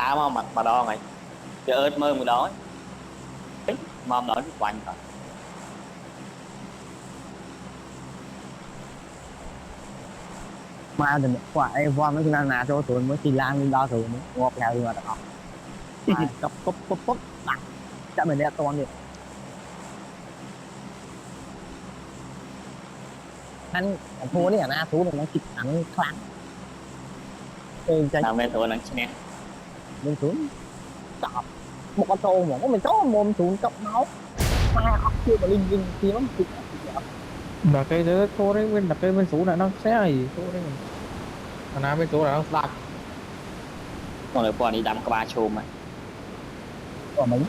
đá mà đo này cái ớt mơ một đó mà đó cái quanh rồi mà thì quả em vom nó là nà cho tụi mới chỉ lan lên đó tụi mới ngọt ngào nhưng mà đó cấp cấp cấp cấp đặt chắc mình đeo toàn đi anh thua đấy à na thua nó kịch hắn kháng làm về tôi là nè lên xuống chọc một con trâu mà có mình chó mồm xuống cọc máu hai óc chưa mà linh linh thì nó kịch là cái đó thua đấy bên đặt cái bên số là nó sẽ gì thua đấy mà nào bên số là nó đặt còn lại còn đi đâm cái ba chùm mà của mình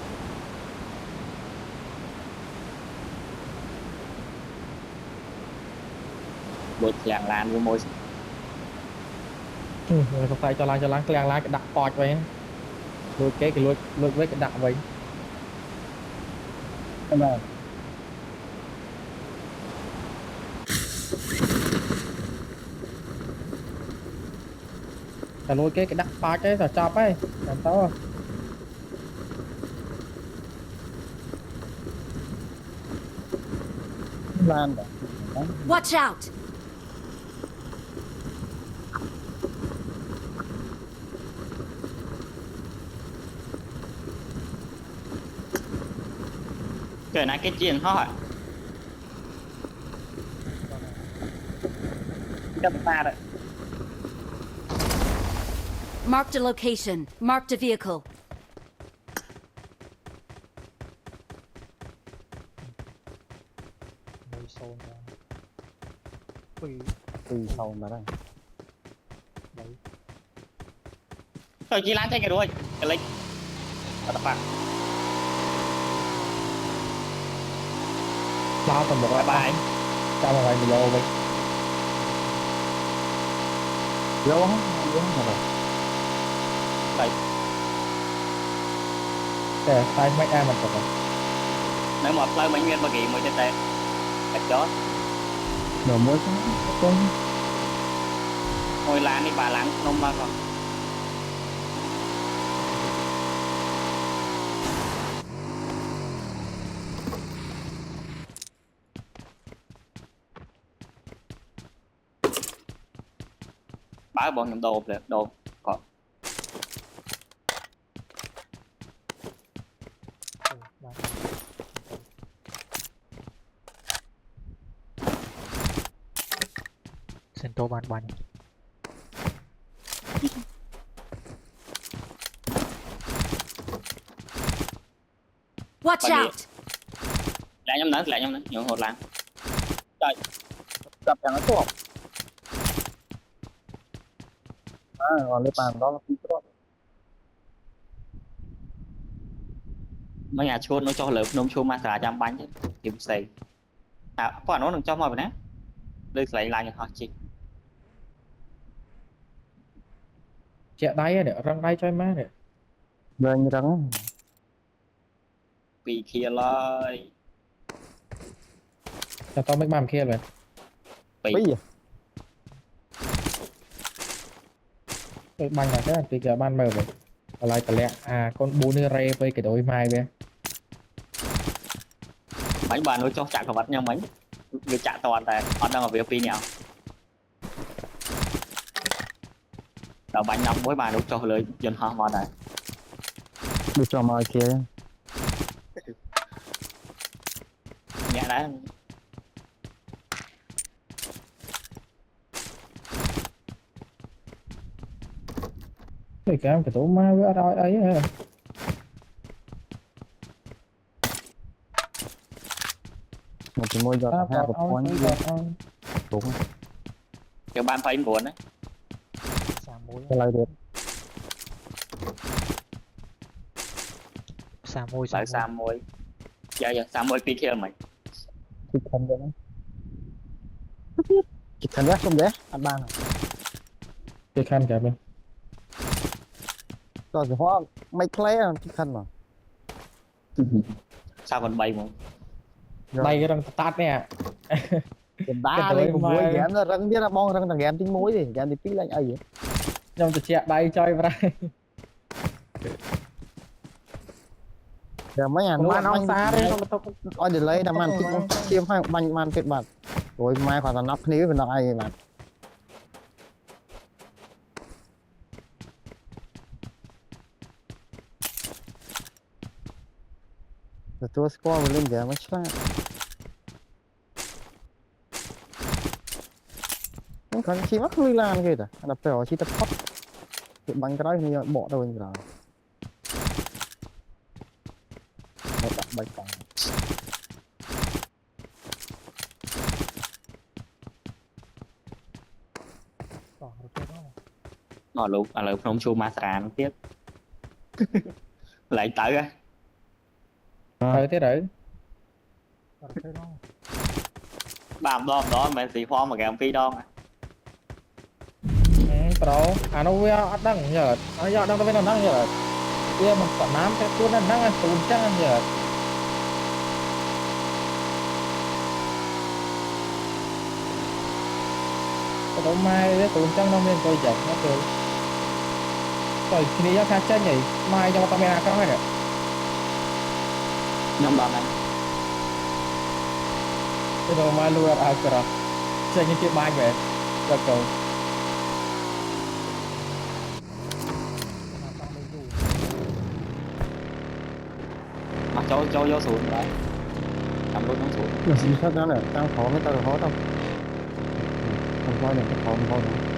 bột làng lan với môi không phải cho láng cái láng cái đặt pọt vậy lôi cái lôi với cái đặt vậy mà là lôi cái đặt pọt ấy là chọc ấy làm sao lan rồi Watch out! cái này cái chuyện thôi cái ta đấy Marked a location. Marked a vehicle. từ sau mà đây thôi chỉ láng thấy cái đuôi cái lịch tập bạn bao tầm một bye bye cho một vài video vậy lâu không rồi đây để tay mấy em mình rồi nếu một lời mấy nguyên mà kỳ mới chết cái chó nửa muối con ngồi lan đi bà láng không mà còn bá bọn nhầm đồ được đồ còn Sento ban ban Watch Body. out! lại nhóm nữa nhiều hột lan trời gặp thằng nó tốt còn lấy bàn đó là không tốt mấy nhà chôn nó cho lợp nôm chôn mà cả trăm bánh chứ kiếm xì có nó đừng cho mọi người nè đưa lại như họ chị chẹ đáy để răng đáy cho em má để về như rắn vì kia lời cho tao mấy bàn kia rồi bây giờ cái bàn là cái thì cái bàn mờ rồi lại cả lẹ con bún rê với cái đôi mai về mấy bà nó cho chặt vào vật nhau mấy việc chặt toàn tại họ đang ở việc pin nhau đầu bánh nóng mỗi bà nó cho lưới dân họ vào này được cho mọi kia nhẹ đấy cái tổ ma với đôi ấy một cái môi giọt hai của con đúng cái ban phải buồn đấy cái lại được lại xa môi dạ xa môi pin kia mày kịch thần đấy kịch thần rất không dễ ăn ban này cái khăn cả bên rồi thì hóa mấy cái kịch thần mà sao còn bay mà đây cái răng tát nè cái đá lên của muối ghém ra răng biết là bong răng thằng ghém tính muối thì ghém thì pí lại ấy trong từ chẹ đây chơi vào đây giờ mấy nhà còn nó ban ông xa đấy không có ôi để lấy đam ăn thích chiêm hai bánh man kết bạc rồi mai khoảng là nắp níu bên đó ai mà rồi tôi score lên giờ mới chắc không cần chi mắc lui lan kìa ta đập phải chi tập phát cái bánh cái đó thì bỏ đâu rồi một đặt bánh còn Ngồi luôn à là không show ma xà nó tiếp lại tới á thế đấy làm đó mà xì form mà kèm phi đo pro nó đăng giờ nó giờ đang bên đăng giờ kia một quả nám cái cuốn đăng ăn tùm chắc giờ cái đó mai đấy tùm chắc nó nên tôi dạy nó từ rồi khi đi ra chân nhỉ mai cho camera cái này nhóm đòn này cái đồ mai luôn à cái đó chơi những chuyện mai về được cầu mà cho vô xuống đấy làm luôn nó xuống rồi gì khác đó là tao khó với tao được khó đâu không coi được cái khó không coi nữa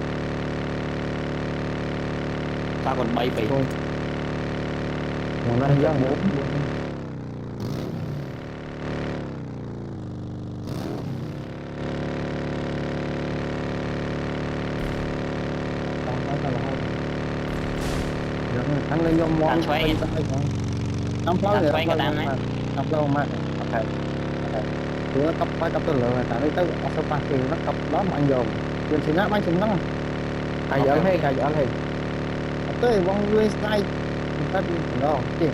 sao còn bay bị thôi còn đang ra nữa anh lên dòng món năm pháo rồi năm pháo mà ok cứ cấp phải cấp từ lượng tại đây tới ở số ba thì nó cấp đó mà anh dùng trên thì nó bán chừng lắm ai ở hay tới vòng đuôi sai ta đi đó chị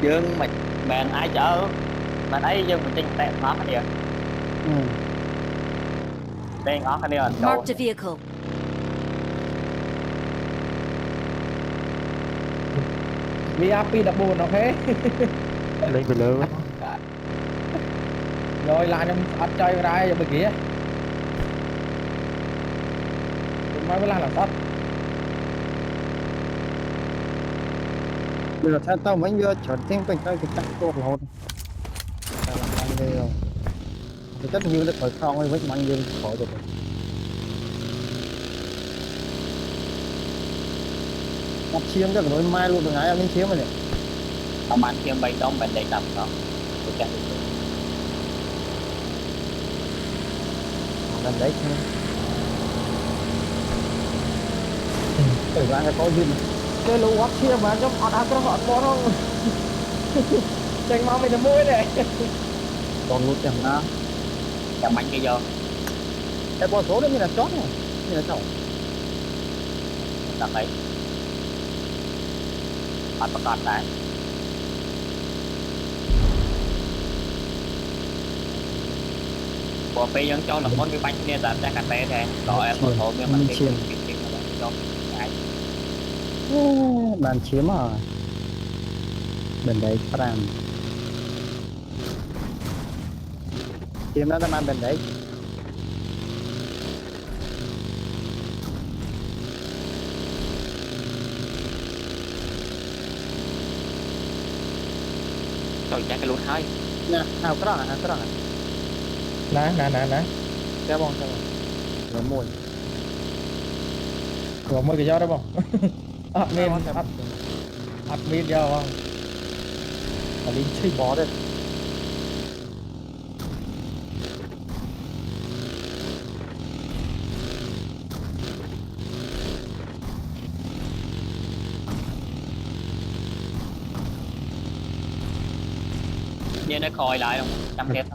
dương mày bạn ai chở mà thấy dương mình trên tẹt nó cái gì đen nó cái đi rồi Marked a vehicle. VIP đập buồn ok lên về lớn rồi lại em ăn chơi ra giờ bên kia mai mới làm tốt bây giờ theo tao mấy giờ chuyển thêm cái cái chắc cô hồn làm ăn đi rồi thì tất nhiên là phải không với mạnh dương khỏi được gặp chiếm cho cái mai luôn từ ngày em lên chiếm rồi này ông ăn thêm bay đông bạn đầy đập đó ok làm đấy thời gian là có duyên cái lũ hót chia mà trong họ đã có họ có không tranh máu mình là mũi này còn lúc chẳng nào chẳng mạnh cái vô cái con số đó như là chót này như là chậu đặt đấy bạn bắt con đấy của phi dân cho là món cái bánh kia đặt ra cà phê này rồi em một hộ mình tiền cho ai bàn chiếm à bên đấy Fran chiếm nó đang bên đấy rồi chắc cái luôn thôi nha nào cái đó nè cái bông rồi mùi rồi mới cái gió đó không admin gió không ở linh chi bó đây như nó coi lại không trăm kép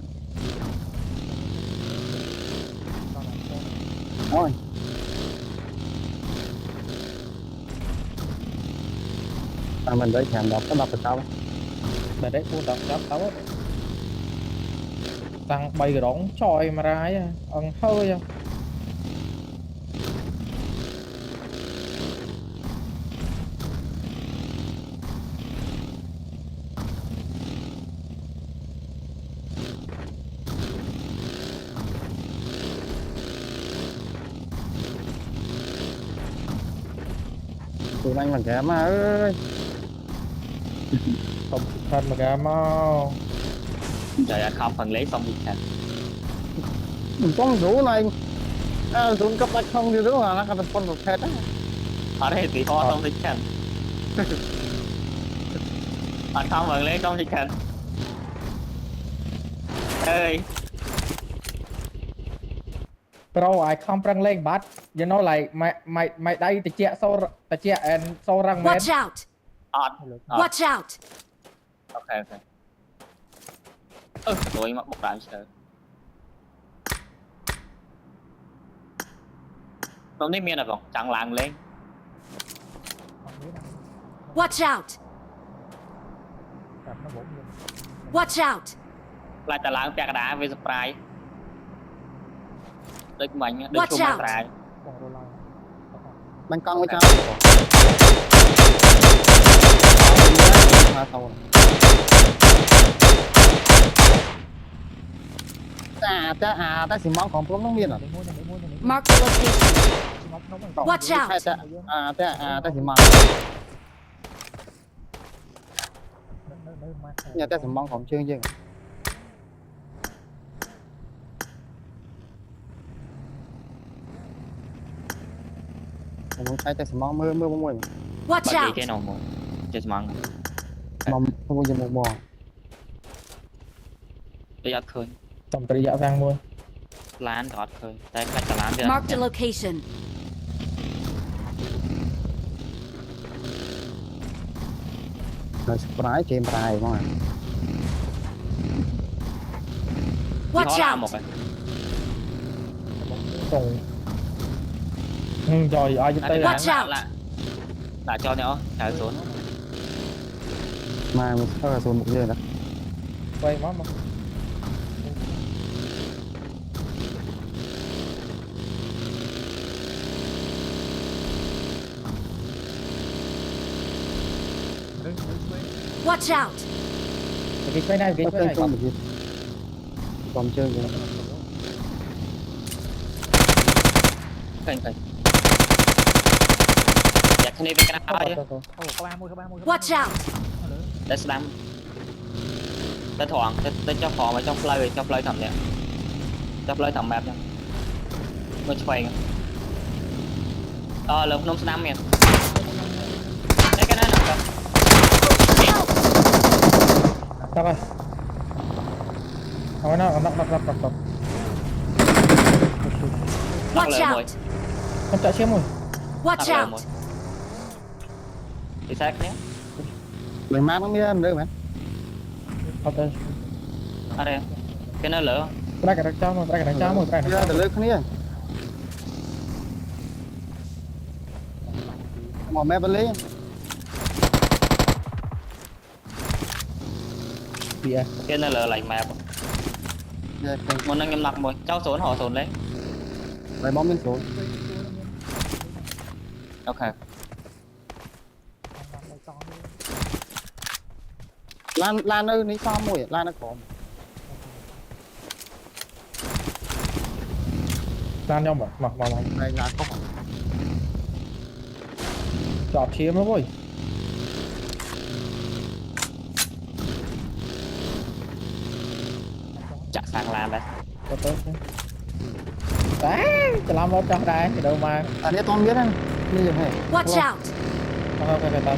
thôi mình đấy thèm đọc cái đọc được sao để đấy cô đọc đọc tao tăng bay cái đón tròi mà ra ấy ăn hơi không tụi anh mà kẻ mà ơi không thân mà cả mau trời không phần lấy xong đi thành đừng có rủ này rủ cấp bách không thì rủ là nó cần con một phép á ở đây thì ho xong đi thành anh không phần lấy xong đi thành ơi pro ai không răng lên bắt you know like mày đây tịch chẹ and sâu răng men Watch out! ọt Watch out! ok tôi mặc một đạn sợ không thấy miên là vòng chẳng làng lên Watch out! Watch out! lại ta làng bẹt đá với spray đây của mình được Watch chung out. spray bánh con với cháu ta xì món còn nó miên à Mark the location. Watch out! ta xì món nhà ta xì món còn chưa chứ muốn sai ta xì món mưa mưa mưa bật Watch đi out! cái nào mà chơi măng mong không bao giờ một bò tôi giật khơi tầm tây dạ vang luôn lán gọt khơi tay khách cả lán bây Mark the location. rồi spray trên tay mà Watch một out! cái rồi ai giúp tay là Watch out. là cho nhau chạy xuống mà mình sao là xuống một giờ đó quay món mà Watch out! cái quay này có tên không được còn chơi nữa kênh kênh dạ cái này với cái nào chứ Watch out! để slam để thoảng để cho phò mà cho play thầm nè cho play thầm map nha mới xoay lục nông slam miền đấy cái này nè sao rồi không nó Watch out! không chạy xem rồi Watch out! thì xác nhé mình mang nó mới em được mà không tới ở đây cái nó lửa cái này cho một cái này cho một cái này ra từ lớp này mà mẹ bên lấy bịa cái nó lửa lạnh map một năng nhầm lặng rồi cháu xuống họ xuống lấy lại bóng lên xuống ok lan ơi ní sao mùi lan nó có lan nhau mà này là có chọt chiếm nó rồi chặt sang lan đấy có tới đấyจะlàm nó cho đây đâu mà anh ấy toàn biết anh như vậy này Watch out! không tao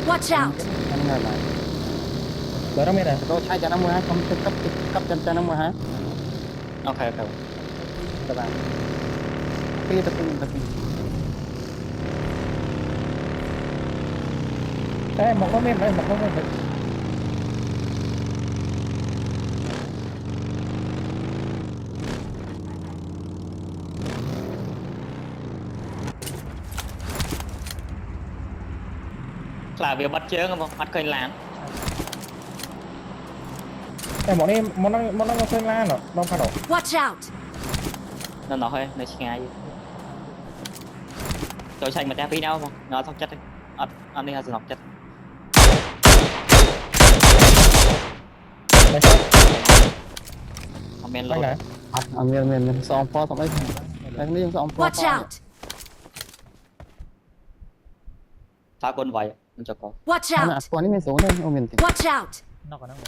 Watch out! anh nghe lại đỡ nó biết này tôi thay cho nó 12 không cấp cho nó 12 ok các bạn khi tập trung đây một con miếng đây một con miếng là việc bắt chớ không bắt kênh làm đây món nó khơi lan rồi đông khăn rồi Watch out! nên nó hơi nơi ngay tôi xanh mà đeo phí đâu không nó xong chết anh đi hay nọc chết đây sao không men đây luôn này anh mình xong phó xong ấy Đây đi ông Watch out! Phá quân vậy mình cho con Watch Nè, out! con đi xuống đây, ông mình thì. Watch out! nó còn đang ngồi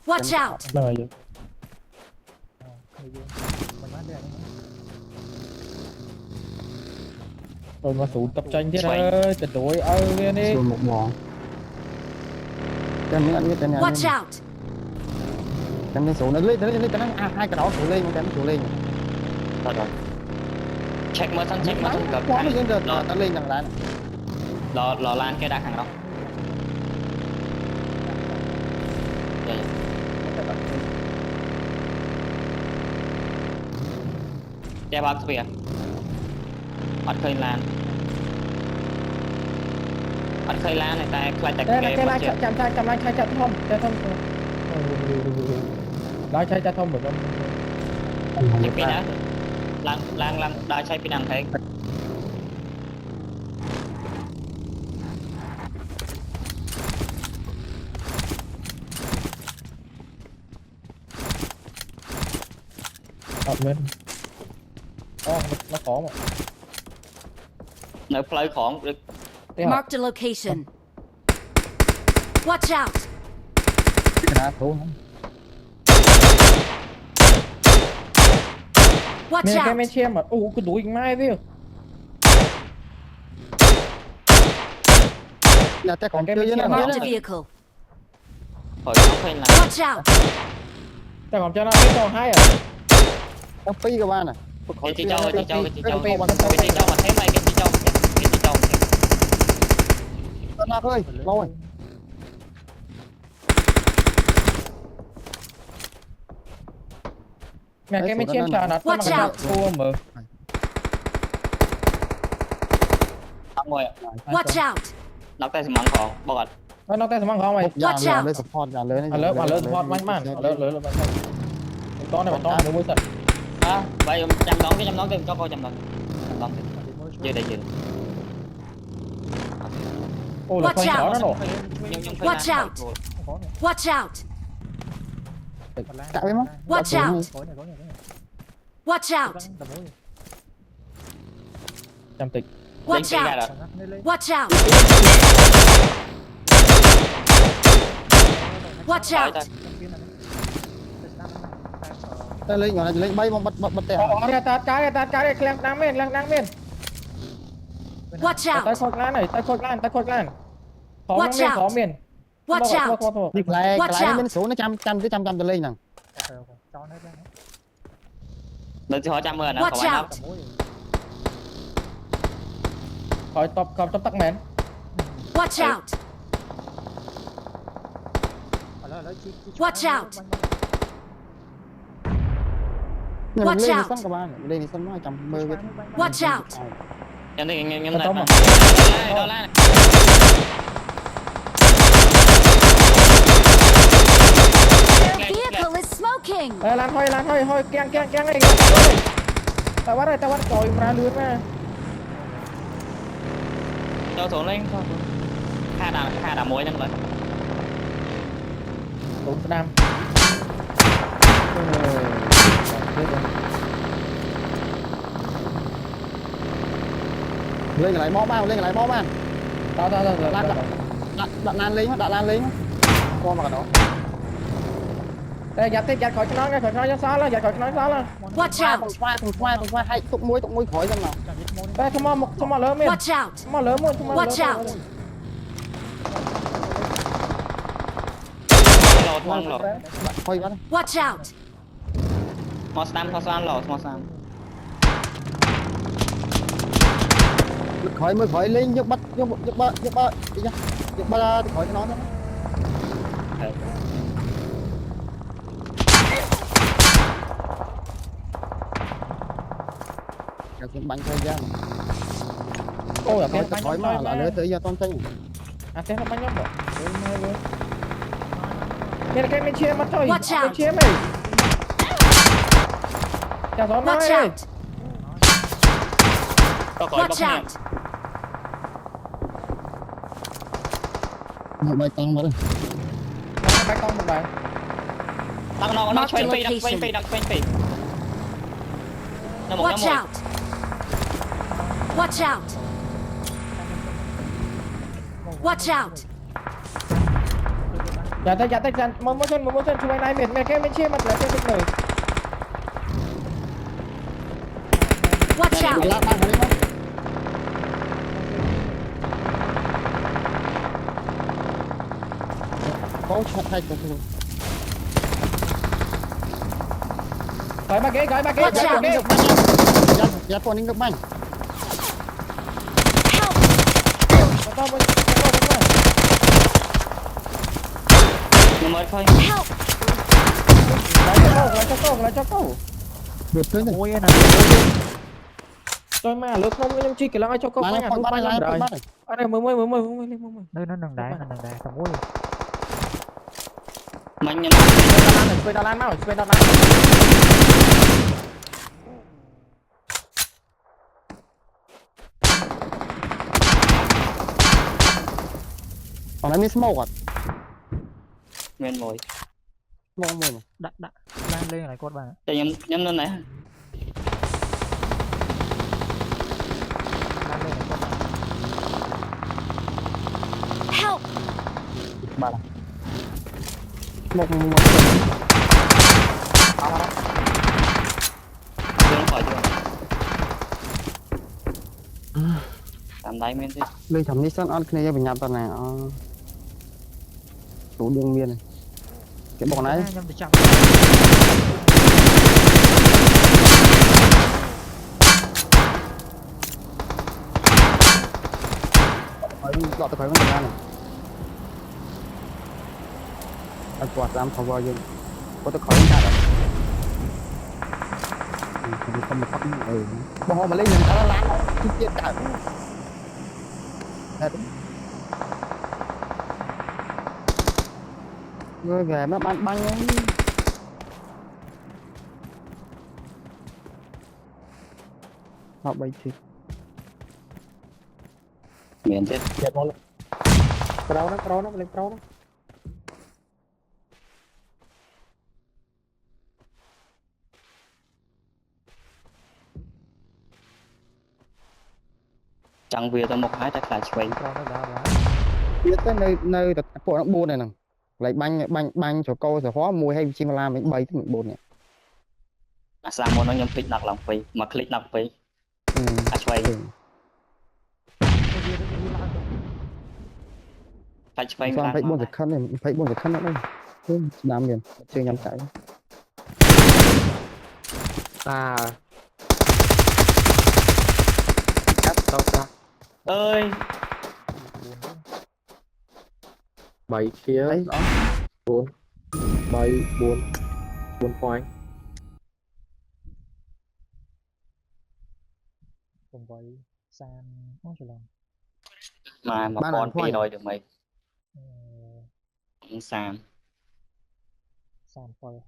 Watch out! lời vậy rồi mà tụ tập tranh thế ơi tuyệt đối lên đi Xuống một bò. Cái những anh biết tên này. Watch out! Cái này xuống nó lên cái hai cái đó xuống lên, cái nó xuống lên. rồi check mới check mới gặp Quá nó lên được, nó lên đằng lá. lò lan cái đá hàng đó đeo bác việc bắt khơi lan này ta lại tại đây là cái lai chạm lai chạm thông lai chạm thông được không những cái đó lan đã chạy pin năng thế lên nó khó mà nếu play khó được Marked a location. Watch out! Cái đá xuống. Watch nè cái out! men xem mà cái đuổi mai đi Là ta còn cái chưa bên nó kia Marked a nữa. vehicle. khỏi nó khơi lan Watch out! ta còn cho nó cái còn hai à Nó phi các bạn này. cái chị châu mà thế mày cái chị châu Nó ơi, lâu rồi. nè cái men xem chờ nó nó Watch out. thua mà không rồi Watch out! nó tay mắng khó bọt nó tay mang không mày Watch out. Lên support ra lớn. lớn thoát mạnh màn lớn con này mà con nó mới thật vậy chăm đón thêm cho coi chăm đón chưa đây chưa ô là Watch khoanh out. đó nó nổ Watch out! Watch out! Cạo với mắt. Watch out! Watch out! trăm tịch Watch out! Watch out! Watch out! Ta lên gọi là lên bay bom bật tẹo. ra cái đang men Watch tay out! khôi lan khó Watch men khó out. miền Watch out! Đi lại Watch out. bên số nó trăm từ lên nè. đừng cho họ chăm mưa nó Watch không out! khỏi top tắc men Watch out! Watch out! Watch out. Sân các bạn, lên sân nó trăm mơ. Watch out! em đi em Tao mà. đó là Their vehicle is smoking! lan thôi keng này tao bắt rồi ra lưới ra cho xuống lên cho hai đà muối nhân lên đúng nam Lên lại bó bao tao Đạn lan lên con vào đó. đây giặt khỏi nó ra xa là giặt khỏi nó xa là Watch out! Qua hay tụng muối khỏi ra nào. đây không mà lớn miền Watch out! không mà lớn luôn Watch out! lột Thôi bắt. Watch out! Mosam lột Khỏi lên nhấc bắt đi nhá. Nhấc ba khỏi cho nó nữa. Cái cũng bắn thời gian. ô là Thôi khỏi mà là lỡ tới giờ con tranh. thế nó bánh nhóc rồi đây là cái men chia mắt thôi Watch out. chia mày chào gió Watch mai out! có khỏi bóc Watch miệng out! một bài tăng mà đây Bác con một bài. nó Mark the quên phi location. nó quên phi nó một Watch out! Watch out! Watch out! Dạ tới dàn một chân chúng mày này miền cái bên chia mặt là trên bên người. Watch out! lá tăng đi không có chặt hay không Gói ba ghế Watch gói out. ba ghế. giá con đi ngược banh Help! Tao mới nó mới thôi Help! lại cho câu. được tới này Ôi này. Rồi mà lướt nông em chi cái là ai cho câu mà bánh nó à con không bắt bánh này rồi. bắt này Anh này mới nơi nó nằng đá thằng ui mình nhân Spray Đà Lan nào. còn này mi smoke à nguyên rồi smoke mồi mà đã lan lên lại con bạn cho nhân lên này lan lên lại con bạn Help! ba là một chưa khỏi chưa làm đáy men thế lên thẩm Nissan ăn cái này bị nhập tận này đủ đường miên này cái bọn này nhâm từ trong lọt tới khỏi con này ăn quạt làm phòng vào dương có tới khỏi con này không một phát bò mà lên nhận nó láng chi tiết cả rồi về nó bắn băng ấy họ bay chị miền thế Chết một. Pro nó lên pro nó. chẳng về tao một hai chắc là quay con nó đá quá biết tới nơi nơi tập bộ nó buôn này nè lại banh cho câu rồi hóa mùi hay chim làm mình bay cái buôn này sao mà nó nhầm click đặt lòng phi mà click đặt phi quay phải sao phải buôn giật khăn này phải buôn giật khăn nữa đây làm liền chơi nhắm chạy ơi bảy kia đấy đó bảy buồn buồn khoai cùng với san ôi trời lòng mà ba con lần phi khoai rồi được mày ờ, sàn san phơ